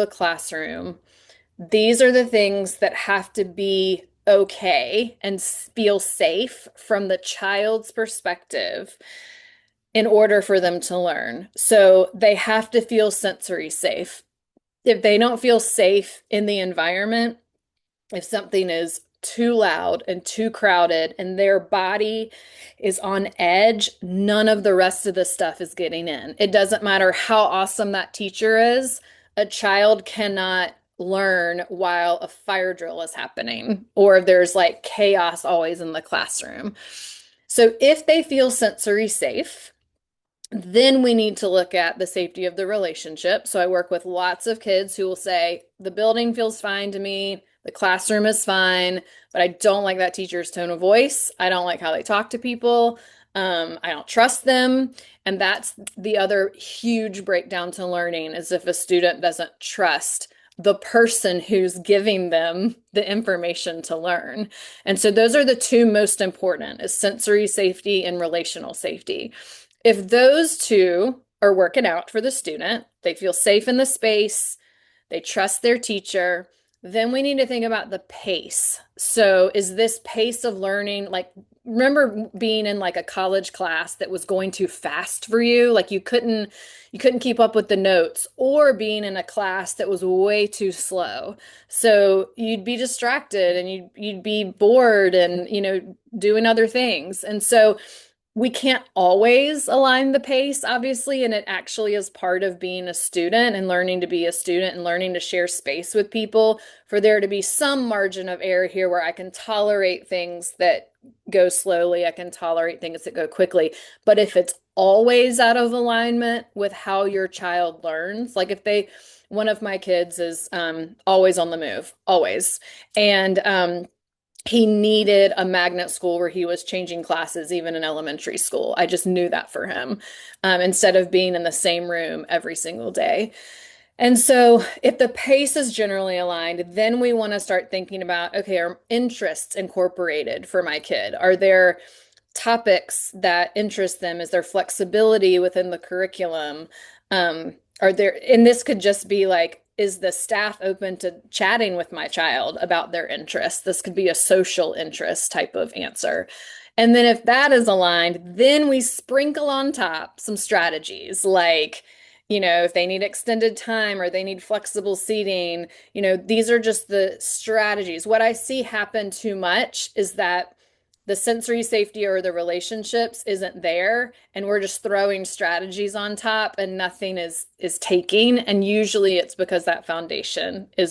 a classroom, these are the things that have to be okay and feel safe from the child's perspective in order for them to learn. So they have to feel sensory safe. If they don't feel safe in the environment, if something is too loud and too crowded and their body is on edge, none of the rest of the stuff is getting in. It doesn't matter how awesome that teacher is, a child cannot learn while a fire drill is happening or there's like chaos always in the classroom. So if they feel sensory safe, then we need to look at the safety of the relationship. So I work with lots of kids who will say, the building feels fine to me, the classroom is fine, but I don't like that teacher's tone of voice. I don't like how they talk to people. I don't trust them. And that's the other huge breakdown to learning is if a student doesn't trust the person who's giving them the information to learn. And so those are the two most important is sensory safety and relational safety. If those two are working out for the student, they feel safe in the space, they trust their teacher, then we need to think about the pace. So, is this pace of learning like remember being in like a college class that was going too fast for you, like you couldn't keep up with the notes or being in a class that was way too slow. So, you'd be distracted and you'd be bored and, doing other things. And so we can't always align the pace, obviously, and it actually is part of being a student and learning to be a student and learning to share space with people for there to be some margin of error here where I can tolerate things that go slowly, I can tolerate things that go quickly. But if it's always out of alignment with how your child learns, like if one of my kids is always on the move, always, and he needed a magnet school where he was changing classes even in elementary school. I just knew that for him, instead of being in the same room every single day. And so, if the pace is generally aligned, then we want to start thinking about, okay, are interests incorporated for my kid? Are there topics that interest them? Is there flexibility within the curriculum? And this could just be like, is the staff open to chatting with my child about their interests? This could be a social interest type of answer. And then if that is aligned, then we sprinkle on top some strategies like, if they need extended time or they need flexible seating, these are just the strategies. What I see happen too much is that the sensory safety or the relationships isn't there and we're just throwing strategies on top and nothing is taking, and usually it's because that foundation is